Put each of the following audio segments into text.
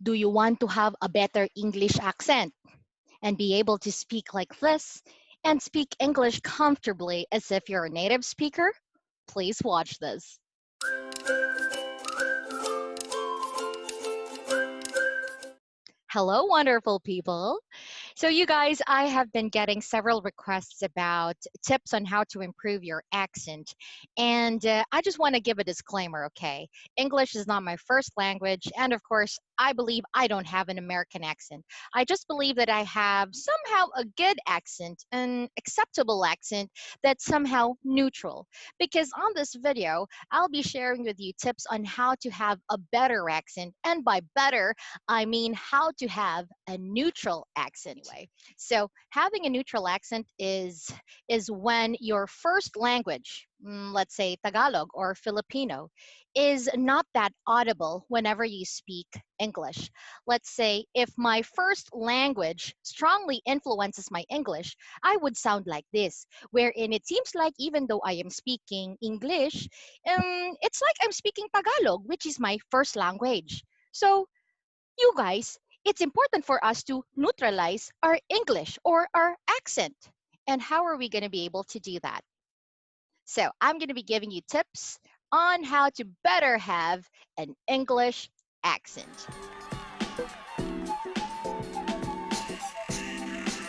Do you want to have a better English accent and be able to speak like this and speak English comfortably as if you're a native speaker? Please watch this. Hello, wonderful people. So, you guys, I have been getting several requests about tips on how to improve your accent. And I just want to give a disclaimer, okay? English is not my first language. And of course, I believe I don't have an American accent. I just believe that I have somehow a good accent, an acceptable accent that's somehow neutral. Because on this video, I'll be sharing with you tips on how to have a better accent. And by better, I mean how to have a neutral accent. So having a neutral accent is when your first language, let's say Tagalog or Filipino, is not that audible whenever you speak English. Let's say if my first language strongly influences my English, I would sound like this, wherein it seems like even though I am speaking English, it's like I'm speaking Tagalog, which is my first language. So you guys, it's important for us to neutralize our English or our accent. And how are we going to be able to do that? So, I'm going to be giving you tips on how to better have an English accent.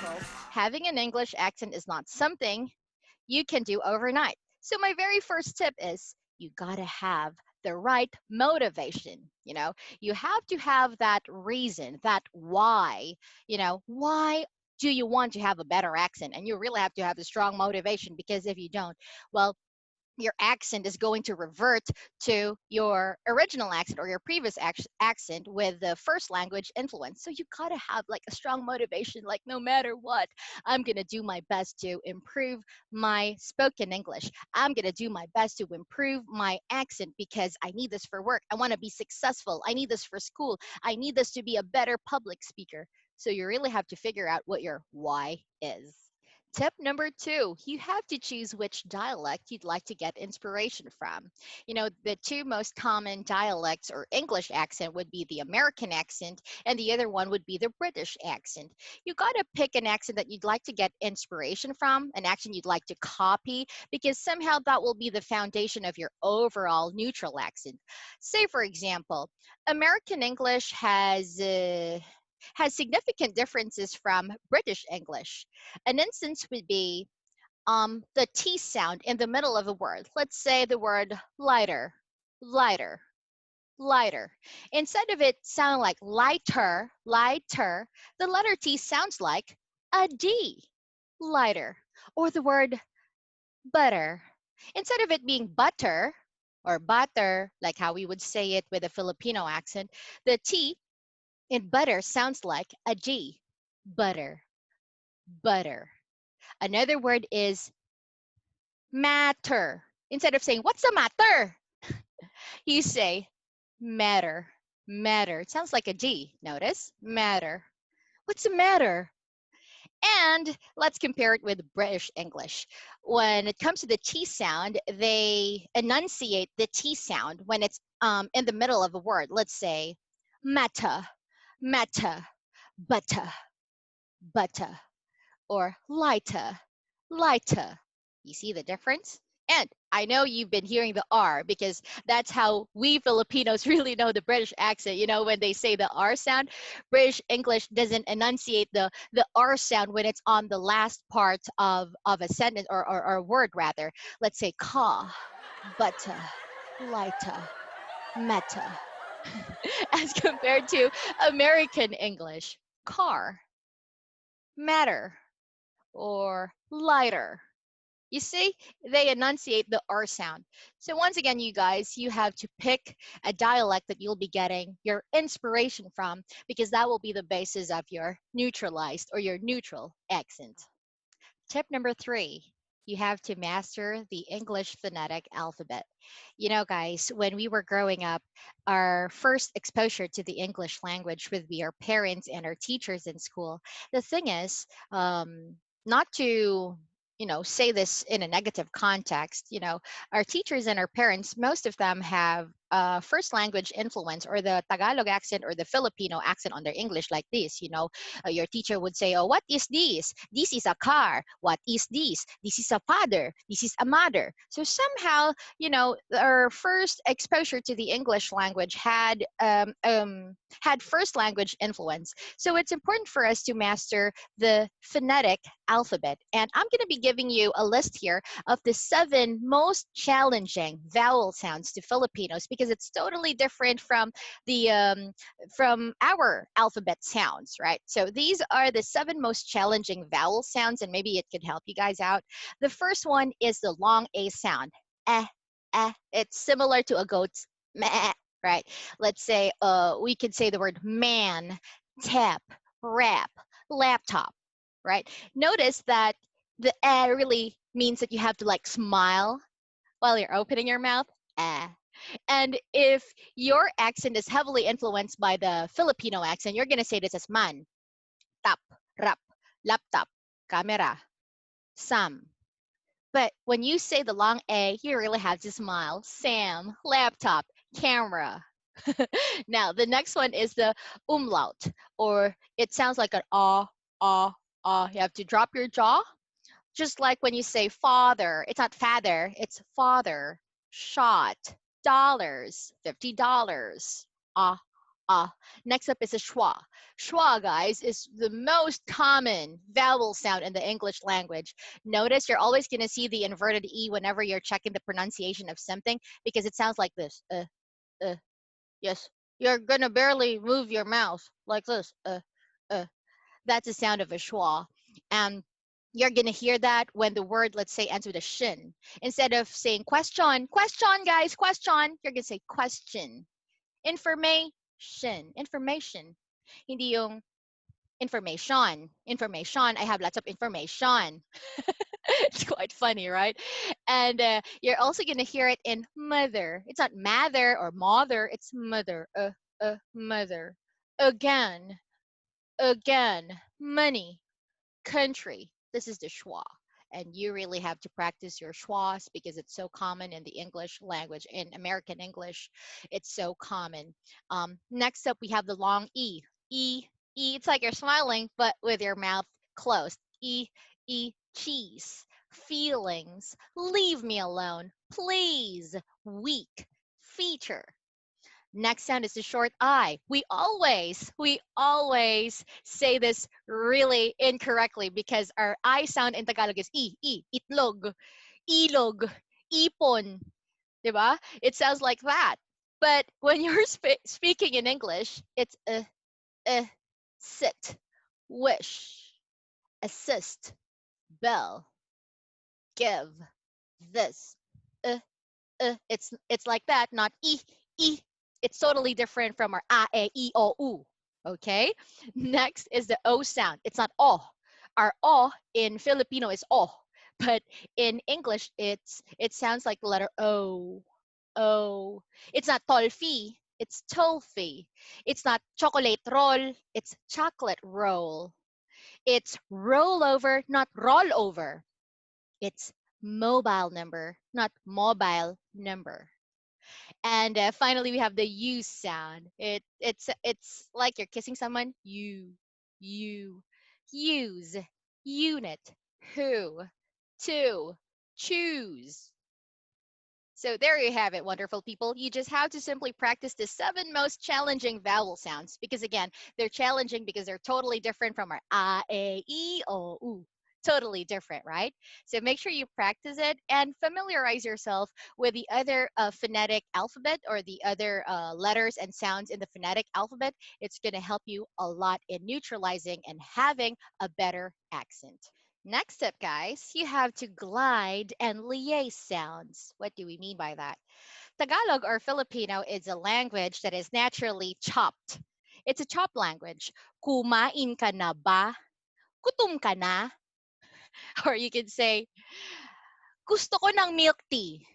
Well, having an English accent is not something you can do overnight. So, my very first tip is you got to have the right motivation. You have to have that reason, that why. Why do you want to have a better accent? And you really have to have a strong motivation, because if you don't, well, your accent is going to revert to your original accent or your previous accent with the first language influence. So you gotta have like a strong motivation, like no matter what, I'm gonna do my best to improve my spoken English. I'm gonna do my best to improve my accent because I need this for work. I wanna be successful. I need this for school. I need this to be a better public speaker. So you really have to figure out what your why is. Tip number two, you have to choose which dialect you'd like to get inspiration from. The two most common dialects or English accent would be the American accent, and the other one would be the British accent. You got to pick an accent that you'd like to get inspiration from, an accent you'd like to copy, because somehow that will be the foundation of your overall neutral accent. Say, for example, American English has significant differences from British English. An instance would be the T sound in the middle of a word. Let's say the word lighter, lighter, lighter. Instead of it sounding like lighter, lighter, the letter T sounds like a D, lighter. Or the word butter. Instead of it being butter or butter, like how we would say it with a Filipino accent, the T in butter sounds like a G, butter, butter. Another word is matter. Instead of saying, what's the matter? You say matter, matter. It sounds like a G, notice? Matter. What's the matter? And let's compare it with British English. When it comes to the T sound, they enunciate the T sound when it's in the middle of a word. Let's say matter, matter, butter, butter, or lighter, lighter. You see the difference? And I know you've been hearing the R, because that's how we Filipinos really know the British accent. When they say the R sound, British English doesn't enunciate the R sound when it's on the last part of a sentence or a word rather. Let's say car, butter, lighter, matter. As compared to American English, car, matter, or lighter. You see, they enunciate the R sound. So once again, you guys, you have to pick a dialect that you'll be getting your inspiration from, because that will be the basis of your neutralized or your neutral accent. Tip number three, you have to master the English phonetic alphabet. Guys, when we were growing up, our first exposure to the English language would be our parents and our teachers in school. The thing is, not to say this in a negative context, our teachers and our parents, most of them have first language influence or the Tagalog accent or the Filipino accent on their English like this. You know, your teacher would say, "Oh, what is this? This is a car. What is this? This is a father. This is a mother." So somehow, you know, our first exposure to the English language had first language influence. So it's important for us to master the phonetic alphabet. And I'm going to be giving you a list here of the 7 most challenging vowel sounds to Filipinos because it's totally different from our alphabet sounds, right? So these are the 7 most challenging vowel sounds, and maybe it could help you guys out. The first one is the long A sound. Eh, eh. It's similar to a goat's meh, right? Let's say we could say the word man, tap, rap, laptop, right? Notice that the really means that you have to like smile while you're opening your mouth. Eh. And if your accent is heavily influenced by the Filipino accent, you're going to say this as man, tap, rap, laptop, camera, sam. But when you say the long A, you really have to smile. Sam, laptop, camera. Now, the next one is the umlaut, or it sounds like an ah, ah. You have to drop your jaw, just like when you say father. It's not father, it's father. Shot, dollars, $50. Ah, ah. Next up is a schwa. Schwa, guys, is the most common vowel sound in the English language. Notice you're always going to see the inverted E whenever you're checking the pronunciation of something because it sounds like this. Uh. Yes, you're gonna barely move your mouth like this. Uh. That's the sound of a schwa. And you're gonna hear that when the word, let's say, ends with a shin. Instead of saying question, question, guys, question, you're gonna say question. Information, information. Hindi yung information, information. I have lots of information. It's quite funny, right? And you're also gonna hear it in mother. It's not mather or mother. It's mother. Mother. Again, again. Money, country. This is the schwa. And you really have to practice your schwas because it's so common in the English language. In American English, it's so common. Next up, we have the long E. E, E. It's like you're smiling, but with your mouth closed. E, E, cheese. Feelings. Leave me alone. Please. Weak. Feature. Next sound is the short I. We always say this really incorrectly because our I sound in Tagalog is itlog, ilog, ipon, diba? It sounds like that. But when you're speaking in English, it's sit, wish, assist, bell, give, this, uh, it's like that, not e. It's totally different from our a, e, o, u. Okay. Next is the o sound. It's not o. Our o in Filipino is o, but in English it sounds like the letter o. O. It's not tolfi. It's tolfi. It's not chocolate roll. It's chocolate roll. It's roll over, not roll over. It's mobile number, not mobile number. And finally, we have the U sound. It's like you're kissing someone. You, use, unit, who, to, choose. So there you have it, wonderful people. You just have to simply practice the 7 most challenging vowel sounds because again, they're challenging because they're totally different from our a, e, o, u. Totally different, right? So make sure you practice it and familiarize yourself with the other phonetic alphabet or the other letters and sounds in the phonetic alphabet. It's going to help you a lot in neutralizing and having a better accent. Next up, guys, you have to glide and liaise sounds. What do we mean by that? Tagalog or Filipino is a language that is naturally chopped. It's a chopped language. Kumain ka na ba? Gutom ka na? Or you can say, gusto ko ng milk tea.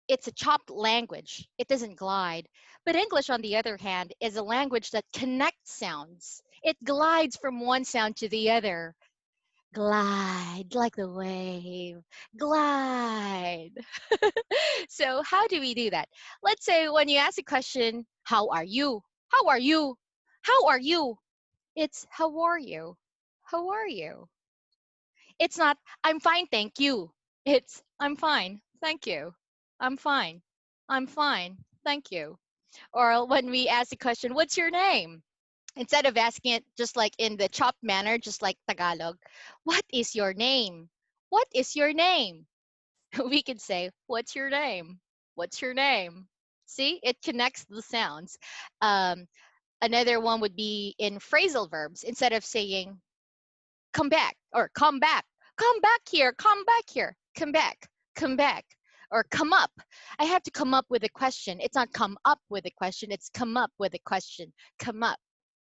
It's a chopped language. It doesn't glide. But English, on the other hand, is a language that connects sounds. It glides from one sound to the other. Glide like the wave. Glide. So, how do we do that? Let's say when you ask a question, how are you? How are you? How are you? It's how are you? How are you? It's not I'm fine, thank you. It's I'm fine, thank you. I'm fine. I'm fine, thank you. Or when we ask the question, what's your name? Instead of asking it just like in the chopped manner, just like Tagalog, what is your name? What is your name? We could say, what's your name? What's your name? See, it connects the sounds. Um, Another one would be in phrasal verbs. Instead of saying, come back, or come back here, come back here, come back, or come up. I have to come up with a question. It's not come up with a question, it's come up with a question. Come up.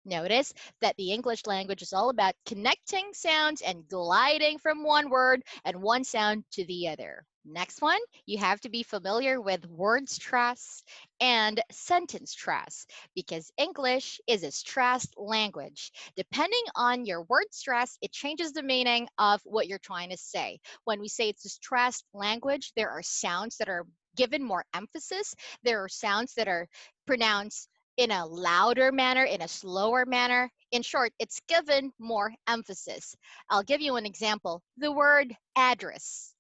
Notice that the English language is all about connecting sounds and gliding from one word and one sound to the other. Next one, you have to be familiar with word stress and sentence stress because English is a stressed language. Depending on your word stress, it changes the meaning of what you're trying to say. When we say it's a stressed language, there are sounds that are given more emphasis. There are sounds that are pronounced in a louder manner, in a slower manner. In short, it's given more emphasis. I'll give you an example. The word address.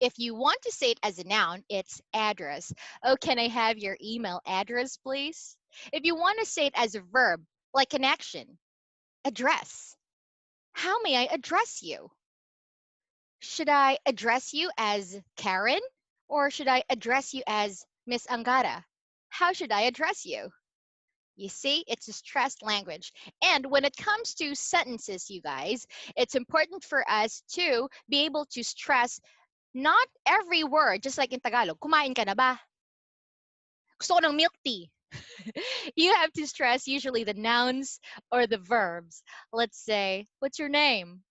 If you want to say it as a noun, it's address. Oh, can I have your email address, please? If you want to say it as a verb, like an action, address. How may I address you? Should I address you as Karen or should I address you as Miss Angara? How should I address you? You see, it's a stressed language. And when it comes to sentences, you guys, it's important for us to be able to stress not every word, just like in Tagalog, kumain ka na ba? Gusto ko ng milk tea. You have to stress usually the nouns or the verbs. Let's say, what's your name?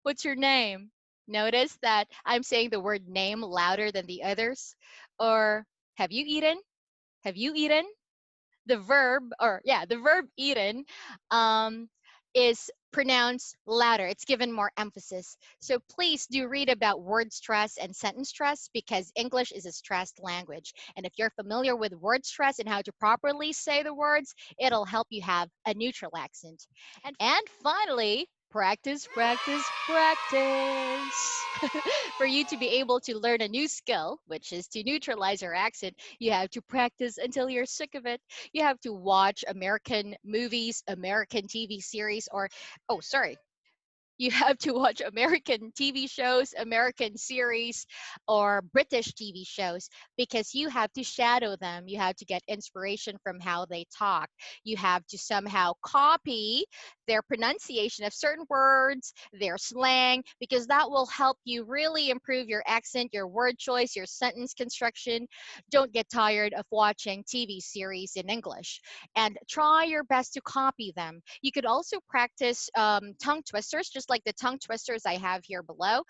What's your name? Notice that I'm saying the word name louder than the others. Or have you eaten? Have you eaten? The verb, or yeah, the verb eaten um, is pronounced louder. It's given more emphasis. So please do read about word stress and sentence stress because English is a stressed language. And if you're familiar with word stress and how to properly say the words, it'll help you have a neutral accent. And finally, practice, practice, practice. For you to be able to learn a new skill, which is to neutralize your accent, you have to practice until you're sick of it. You have to watch American movies, American TV series, or, oh, sorry, you have to watch American TV shows, American series, or British TV shows because you have to shadow them. You have to get inspiration from how they talk. You have to somehow copy their pronunciation of certain words, their slang, because that will help you really improve your accent, your word choice, your sentence construction. Don't get tired of watching TV series in English and try your best to copy them. You could also practice tongue twisters, just like the tongue twisters I have here below.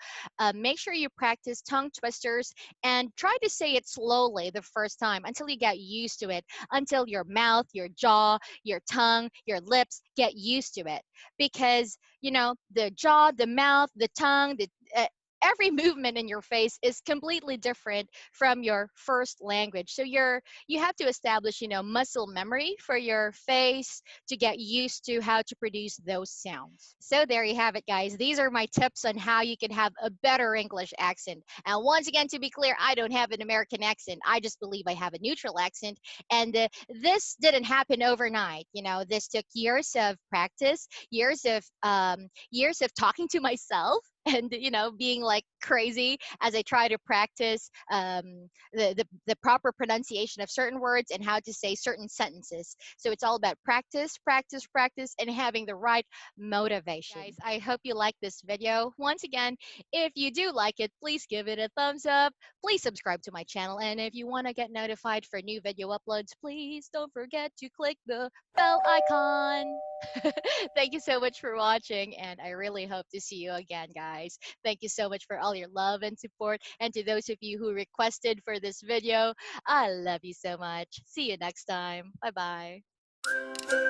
Make sure you practice tongue twisters and try to say it slowly the first time until you get used to it, until your mouth, your jaw, your tongue, your lips get used to it. Because, you know, the jaw, the mouth, the tongue, every movement in your face is completely different from your first language. So you have to establish, you know, muscle memory for your face to get used to how to produce those sounds. So there you have it, guys. These are my tips on how you can have a better English accent. And once again, to be clear, I don't have an American accent. I just believe I have a neutral accent. And this didn't happen overnight. You know, this took years of practice, years of talking to myself and you know being like crazy as I try to practice the proper pronunciation of certain words and how to say certain sentences. So it's all about practice, practice, practice, and having the right motivation. Guys, I hope you like this video. Once again, if you do like it, please give it a thumbs up. Please subscribe to my channel, and if you want to get notified for new video uploads, please don't forget to click the bell icon. Thank you so much for watching, and I really hope to see you again, guys. Thank you so much for all your love and support. And to those of you who requested for this video, I love you so much. See you next time. Bye bye.